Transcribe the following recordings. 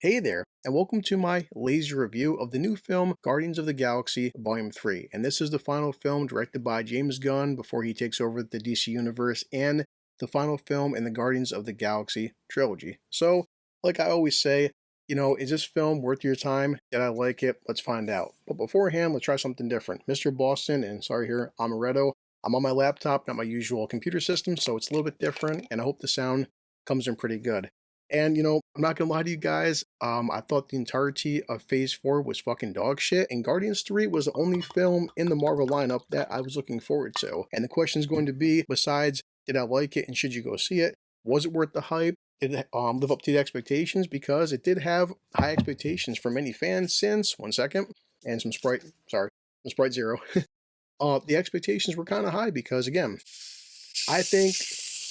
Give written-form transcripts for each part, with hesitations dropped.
Hey there, and welcome to my lazy review of the new film Guardians of the Galaxy Volume 3. And this is the final film directed by James Gunn before he takes over the DC Universe, and the final film in the Guardians of the Galaxy trilogy. So, like I always say, is this film worth your time? Did I like it? Let's find out. But beforehand, let's try something different. Mr. Boston, and sorry here, Amaretto. I'm on my laptop, not my usual computer system, so it's a little bit different, and I hope the sound comes in pretty good. And I'm not gonna lie to you guys, I thought the entirety of Phase 4 was fucking dog shit, and Guardians 3 was the only film in the Marvel lineup that I was looking forward to. And the question is going to be, besides, did I like it and should you go see it? Was it worth the hype? Did it live up to the expectations? Because it did have high expectations for many fans since, one second, and some Sprite Zero. The expectations were kind of high because, again, I think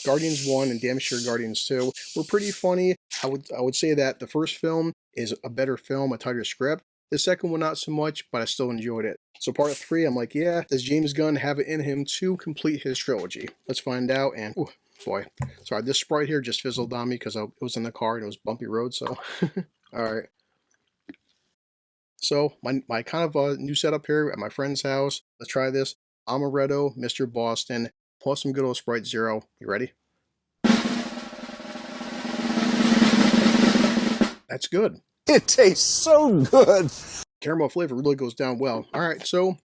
Guardians 1 and damn sure Guardians 2 were pretty funny. I would say that the first film is a better film, a tighter script. The second one not so much, but I still enjoyed it. So part 3, I'm like, yeah, does James Gunn have it in him to complete his trilogy? Let's find out. And ooh, boy, sorry, this Sprite here just fizzled on me because it was in the car and it was bumpy road. So all right. So my kind of new setup here at my friend's house. Let's try this. Amaretto, Mr. Boston, plus some good old Sprite Zero. You ready? That's good. It tastes so good. Caramel flavor really goes down well. All right, so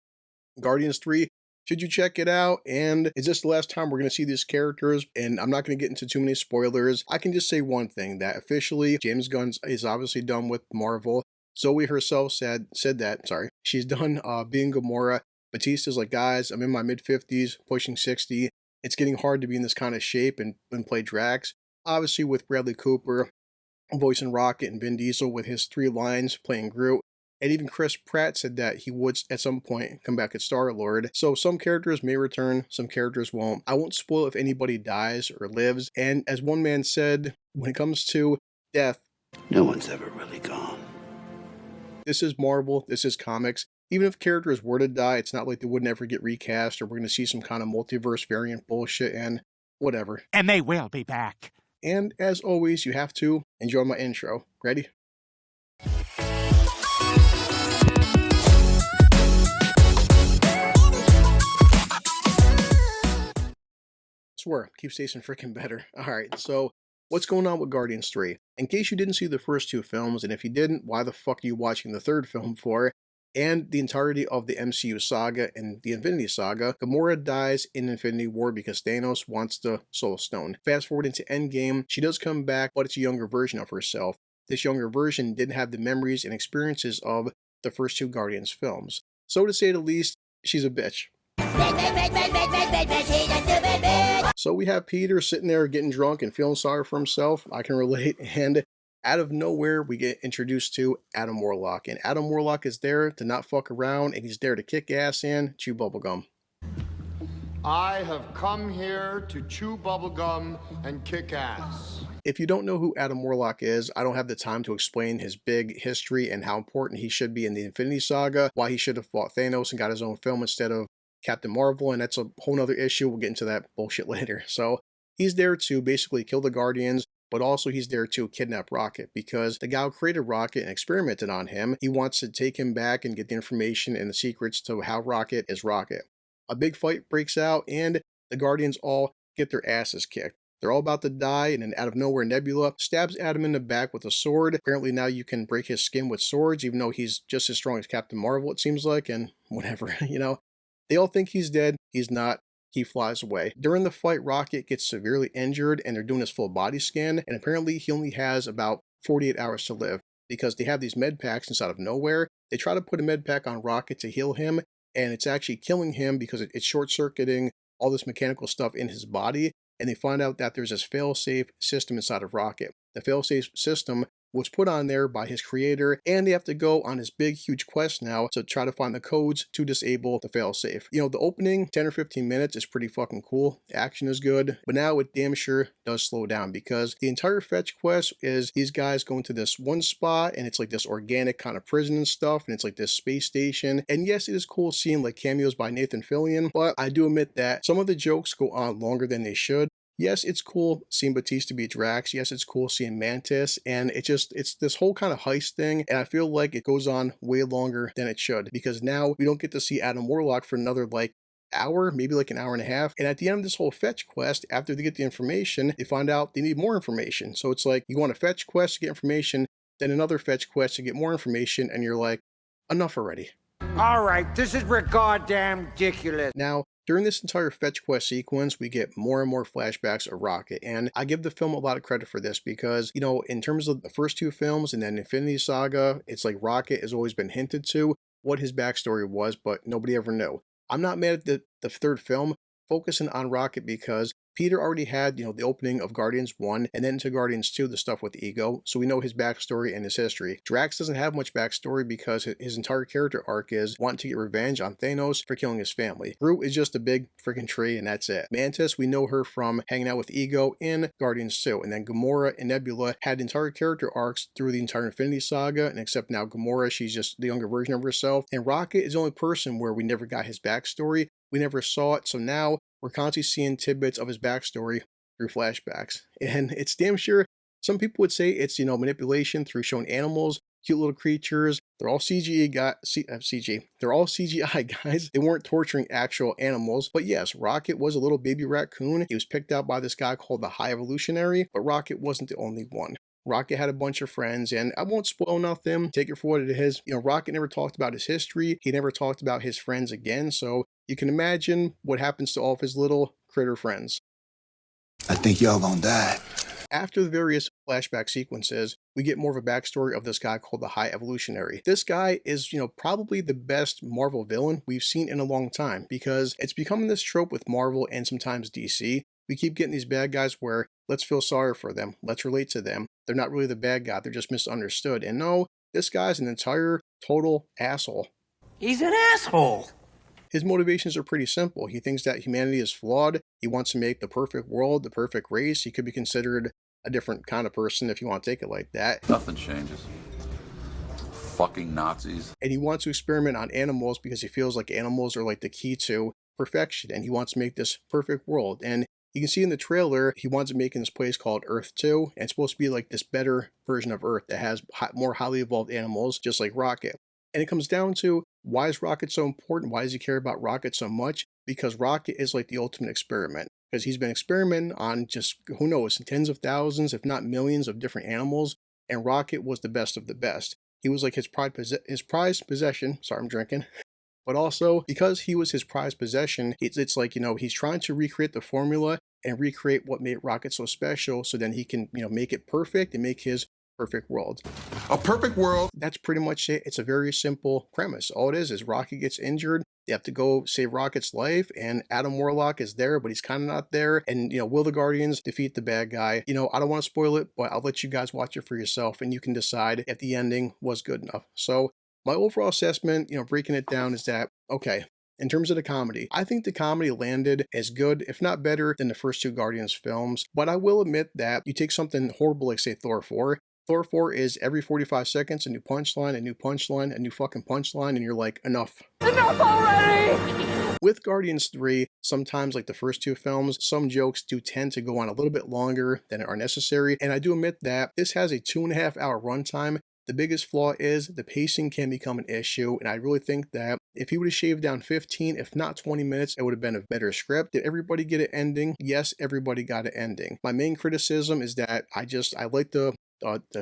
Guardians 3, should you check it out? And is this the last time we're going to see these characters? And I'm not going to get into too many spoilers. I can just say one thing, that officially James Gunn is obviously done with Marvel. Zoe herself said that, sorry, she's done being Gamora. Batista's like, guys, I'm in my mid-50s, pushing 60. It's getting hard to be in this kind of shape and play Drax. Obviously with Bradley Cooper voicing Rocket and Vin Diesel with his 3 lines playing Groot. And even Chris Pratt said that he would at some point come back as Star-Lord. So some characters may return, some characters won't. I won't spoil if anybody dies or lives. And as one man said, when it comes to death, No one's ever really gone. this is Marvel, this is comics. Even if characters were to die, it's not like they would never get recast or we're going to see some kind of multiverse variant bullshit and whatever. And they will be back. And as always, you have to enjoy my intro. Ready? Swear, keeps tasting freaking better. Alright, so what's going on with Guardians 3? In case you didn't see the first 2 films, and if you didn't, why the fuck are you watching the third film for? And the entirety of the MCU saga and the Infinity Saga, Gamora dies in Infinity War because Thanos wants the Soul Stone. Fast forward into Endgame, she does come back, but it's a younger version of herself. This younger version didn't have the memories and experiences of the first 2 Guardians films. So to say the least, she's a bitch. So we have Peter sitting there getting drunk and feeling sorry for himself. I can relate. And out of nowhere, we get introduced to Adam Warlock. And Adam Warlock is there to not fuck around, and he's there to kick ass and chew bubblegum. I have come here to chew bubblegum and kick ass. If you don't know who Adam Warlock is, I don't have the time to explain his big history and how important he should be in the Infinity Saga, why he should have fought Thanos and got his own film instead of Captain Marvel, and that's a whole nother issue. We'll get into that bullshit later. So he's there to basically kill the Guardians, but also he's there to kidnap Rocket because the guy who created Rocket and experimented on him, he wants to take him back and get the information and the secrets to how Rocket is Rocket. A big fight breaks out and the Guardians all get their asses kicked. They're all about to die, and then out of nowhere, Nebula stabs Adam in the back with a sword. Apparently now you can break his skin with swords, even though he's just as strong as Captain Marvel, it seems like, and whatever, They all think he's dead. He's not. He flies away. During the fight, Rocket gets severely injured and they're doing his full body scan, and apparently he only has about 48 hours to live because they have these med packs inside of nowhere. They try to put a med pack on Rocket to heal him, and it's actually killing him because it's short-circuiting all this mechanical stuff in his body, and they find out that there's this fail-safe system inside of Rocket. The fail-safe system was put on there by his creator, and they have to go on this big huge quest now to try to find the codes to disable the failsafe. The opening 10 or 15 minutes is pretty fucking cool. The action is good, but now it damn sure does slow down because the entire fetch quest is these guys going to this one spot, and it's like this organic kind of prison and stuff, and it's like this space station. And yes, it is cool seeing like cameos by Nathan Fillion, but I do admit that some of the jokes go on longer than they should. Yes, it's cool seeing Batista be Drax. Yes, it's cool seeing Mantis. And it's this whole kind of heist thing. And I feel like it goes on way longer than it should because now we don't get to see Adam Warlock for another like hour, maybe like an hour and a half. And at the end of this whole fetch quest, after they get the information, they find out they need more information. So it's like you want a fetch quest to get information, then another fetch quest to get more information. And you're like, enough already. All right, this is goddamn ridiculous. Now, during this entire fetch quest sequence, we get more and more flashbacks of Rocket, and I give the film a lot of credit for this because, you know, in terms of the first two films and then Infinity Saga, it's like Rocket has always been hinted to what his backstory was, but nobody ever knew. I'm not mad at the third film focusing on Rocket because Peter already had, you know, the opening of Guardians 1 and then to Guardians 2, the stuff with Ego, so we know his backstory and his history. Drax doesn't have much backstory because his entire character arc is wanting to get revenge on Thanos for killing his family. Groot is just a big freaking tree and that's it. Mantis, we know her from hanging out with Ego in Guardians 2, and then Gamora and Nebula had entire character arcs through the entire Infinity Saga, and except now Gamora, she's just the younger version of herself, and Rocket is the only person where we never got his backstory. We never saw it, so now we're constantly seeing tidbits of his backstory through flashbacks. And it's damn sure some people would say it's, you know, manipulation through showing animals, cute little creatures. They're all CG. They're all CGI, guys. They weren't torturing actual animals. But yes, Rocket was a little baby raccoon. He was picked out by this guy called the High Evolutionary, but Rocket wasn't the only one. Rocket had a bunch of friends, and I won't spoil nothing. Take it for what it is. You know, Rocket never talked about his history. He never talked about his friends again, so you can imagine what happens to all of his little critter friends. I think y'all gonna die. After the various flashback sequences, we get more of a backstory of this guy called the High Evolutionary. This guy is, you know, probably the best Marvel villain we've seen in a long time because it's becoming this trope with Marvel and sometimes DC. We keep getting these bad guys where let's feel sorry for them, let's relate to them. They're not really the bad guy, they're just misunderstood. And no, this guy's an entire total asshole. He's an asshole. His motivations are pretty simple. He thinks that humanity is flawed. He wants to make the perfect world, the perfect race. He could be considered a different kind of person if you want to take it like that. Nothing changes. Fucking Nazis. And he wants to experiment on animals because he feels like animals are like the key to perfection. And he wants to make this perfect world. And you can see in the trailer, he wants to make in this place called Earth 2. And it's supposed to be like this better version of Earth that has more highly evolved animals, just like Rocket. And it comes down to, why is Rocket so important? Why does he care about Rocket so much? Because Rocket is like the ultimate experiment. Because he's been experimenting on just, who knows, tens of thousands, if not millions of different animals. And Rocket was the best of the best. He was like his prized possession. Sorry, I'm drinking. But also, because he was his prized possession, it's like, you know, he's trying to recreate the formula and recreate what made Rocket so special so then he can, you know, make it perfect and make his perfect world. A perfect world. That's pretty much it. It's a very simple premise. All it is Rocket gets injured. They have to go save Rocket's life, and Adam Warlock is there, but he's kind of not there. And, you know, will the Guardians defeat the bad guy? You know, I don't want to spoil it, but I'll let you guys watch it for yourself, and you can decide if the ending was good enough. So my overall assessment, you know, breaking it down is that, okay, in terms of the comedy, I think the comedy landed as good, if not better, than the first two Guardians films. But I will admit that you take something horrible like, say, Thor 4, Thor 4 is every 45 seconds a new punchline, a new punchline, a new fucking punchline, and you're like, enough. Enough already! With Guardians 3, sometimes like the first two films, some jokes do tend to go on a little bit longer than are necessary, and I do admit that this has a 2.5 hour runtime. The biggest flaw is the pacing can become an issue, and I really think that if he would have shaved down 15, if not 20 minutes, it would have been a better script. Did everybody get an ending? Yes, everybody got an ending. My main criticism is that I like the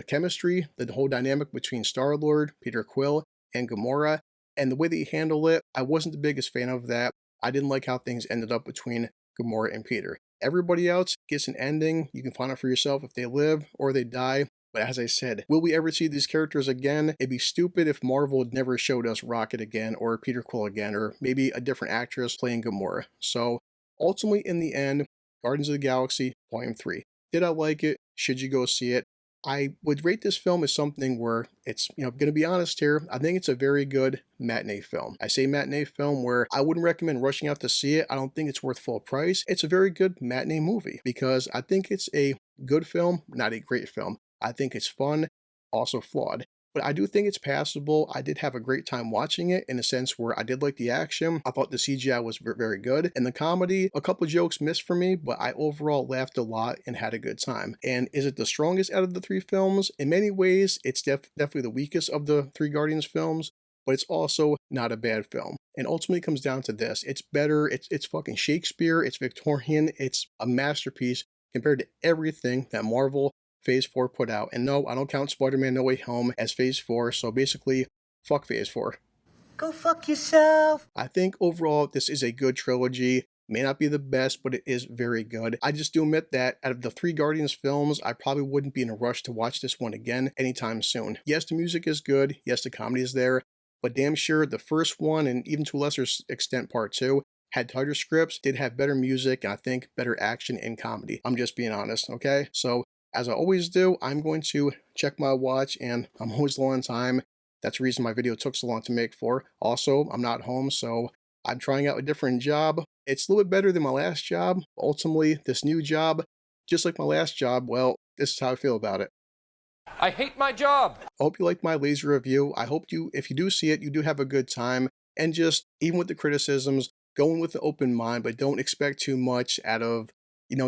chemistry, the whole dynamic between Star-Lord, Peter Quill, and Gamora, and the way that he handled it, I wasn't the biggest fan of that. I didn't like how things ended up between Gamora and Peter. Everybody else gets an ending. You can find out for yourself if they live or they die. But as I said, will we ever see these characters again? It'd be stupid if Marvel never showed us Rocket again, or Peter Quill again, or maybe a different actress playing Gamora. So ultimately, in the end, Guardians of the Galaxy Volume 3. Did I like it? Should you go see it? I would rate this film as something where it's, you know, going to be honest here, I think it's a very good matinee film. I say matinee film where I wouldn't recommend rushing out to see it. I don't think it's worth full price. It's a very good matinee movie because I think it's a good film, not a great film. I think it's fun, also flawed. but I do think it's passable. I did have a great time watching it in a sense where I did like the action. I thought the CGI was very good. And the comedy, a couple jokes missed for me, but I overall laughed a lot and had a good time. And is it the strongest out of the 3 films? In many ways, it's definitely the weakest of the 3 Guardians films, but it's also not a bad film. And ultimately it comes down to this. It's better, it's fucking Shakespeare, it's Victorian, it's a masterpiece compared to everything that Marvel Phase 4 put out. And no, I don't count Spider-Man No Way Home as Phase 4, so basically, fuck Phase 4. Go fuck yourself. I think overall this is a good trilogy. May not be the best, but it is very good. I just do admit that out of the 3 Guardians films, I probably wouldn't be in a rush to watch this one again anytime soon. Yes, the music is good. Yes, the comedy is there. But damn sure the first one, and even to a lesser extent part 2, had tighter scripts, did have better music, and I think better action and comedy. I'm just being honest, okay? So, as I always do, I'm going to check my watch, and I'm always low on time. That's the reason my video took so long to make for. Also, I'm not home, so I'm trying out a different job. It's a little bit better than my last job. Ultimately, this new job, just like my last job, well, this is how I feel about it. I hate my job. I hope you like my laser review. I hope if you do see it, you do have a good time. And just, even with the criticisms, go in with an open mind, but don't expect too much out of,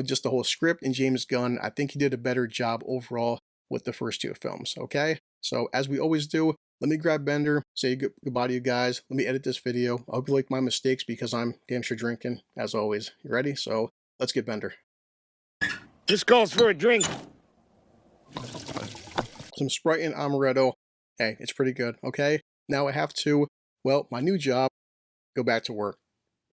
just the whole script and James Gunn. I think he did a better job overall with the first 2 films, okay? So, as we always do, let me grab Bender, say goodbye to you guys. Let me edit this video. I hope you like my mistakes because I'm damn sure drinking, as always. You ready? So, let's get Bender. This calls for a drink. Some Sprite and Amaretto. Hey, it's pretty good, okay? Now I have to, well, my new job, go back to work.